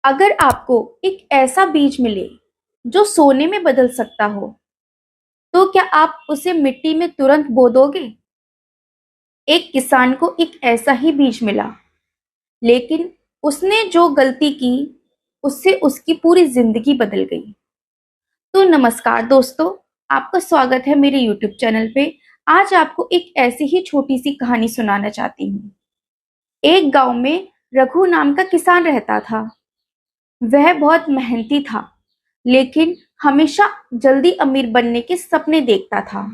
अगर आपको एक ऐसा बीज मिले जो सोने में बदल सकता हो, तो क्या आप उसे मिट्टी में तुरंत बो दोगे? एक किसान को एक ऐसा ही बीज मिला, लेकिन उसने जो गलती की, उससे उसकी पूरी जिंदगी बदल गई। तो नमस्कार दोस्तों, आपका स्वागत है मेरे YouTube चैनल पे। आज आपको एक ऐसी ही छोटी सी कहानी सुनाना चाहती हूँ। एक गांव में रघु नाम का किसान रहता था। वह बहुत मेहनती था, लेकिन हमेशा जल्दी अमीर बनने के सपने देखता था।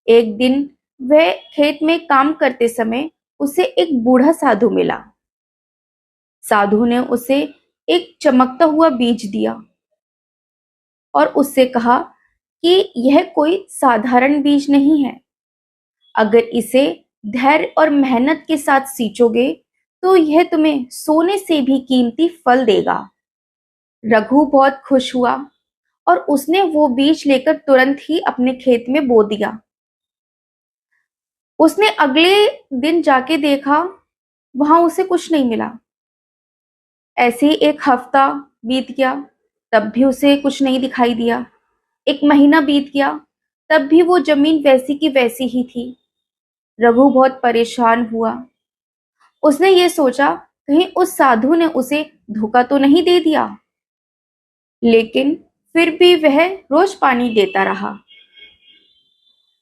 एक दिन वह खेत में काम करते समय उसे एक बूढ़ा साधु मिला। साधु ने उसे एक चमकता हुआ बीज दिया और उससे कहा कि यह कोई साधारण बीज नहीं है। अगर इसे धैर्य और मेहनत के साथ सींचोगे, तो यह तुम्हें सोने से भी कीमती फल देगा। रघु बहुत खुश हुआ और उसने वो बीज लेकर तुरंत ही अपने खेत में बो दिया। उसने अगले दिन जाके देखा, वहां उसे कुछ नहीं मिला। ऐसे ही एक हफ्ता बीत गया, तब भी उसे कुछ नहीं दिखाई दिया। एक महीना बीत गया, तब भी वो जमीन वैसी की वैसी ही थी। रघु बहुत परेशान हुआ। उसने ये सोचा, कहीं उस साधु ने उसे धोखा तो नहीं दे दिया। लेकिन फिर भी वह रोज पानी देता रहा।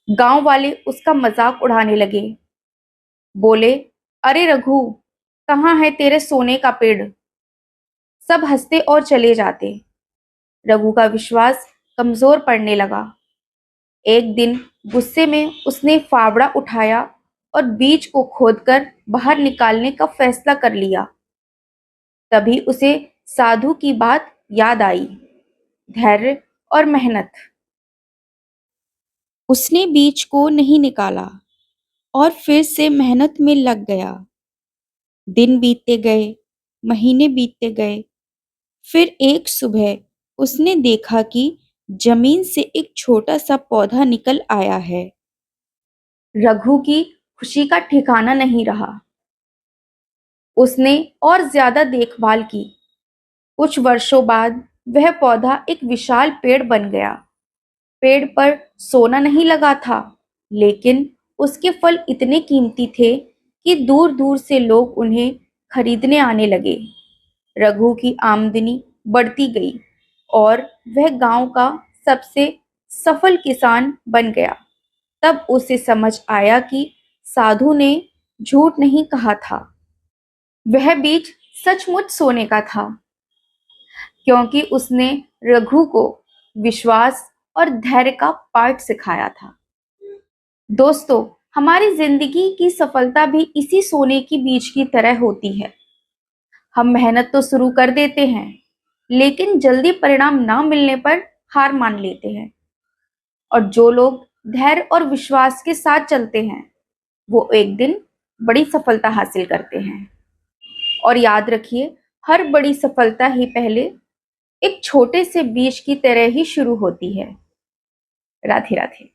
गांव वाले उसका मजाक उड़ाने लगे। बोले, अरे रघु, कहाँ है तेरे सोने का पेड़? सब हंसते और चले जाते। रघु का विश्वास कमजोर पड़ने लगा। एक दिन गुस्से में उसने फावड़ा उठाया और बीज को खोदकर बाहर निकालने का फैसला कर लिया। तभी उसे साधु की बात याद आई, धैर्य और मेहनत। उसने बीज को नहीं निकाला और फिर से मेहनत में लग गया। दिन बीतते गए, महीने बीतते गए। फिर एक सुबह उसने देखा कि जमीन से एक छोटा सा पौधा निकल आया है। रघु की खुशी का ठिकाना नहीं रहा। उसने और ज्यादा देखभाल की। कुछ वर्षों बाद वह पौधा एक विशाल पेड़ बन गया। पेड़ पर सोना नहीं लगा था, लेकिन उसके फल इतने कीमती थे कि दूर दूर से लोग उन्हें खरीदने आने लगे। रघु की आमदनी बढ़ती गई और वह गांव का सबसे सफल किसान बन गया। तब उसे समझ आया कि साधु ने झूठ नहीं कहा था। वह बीज सचमुच सोने का था, क्योंकि उसने रघु को विश्वास और धैर्य का पाठ सिखाया था। दोस्तों, हमारी जिंदगी की सफलता भी इसी सोने की बीज की तरह होती है। हम मेहनत तो शुरू कर देते हैं, लेकिन जल्दी परिणाम ना मिलने पर हार मान लेते हैं। और जो लोग धैर्य और विश्वास के साथ चलते हैं, वो एक दिन बड़ी सफलता हासिल करते हैं। और याद रखिए, हर बड़ी सफलता ही पहले एक छोटे से बीज की तरह ही शुरू होती है। राधे राधे।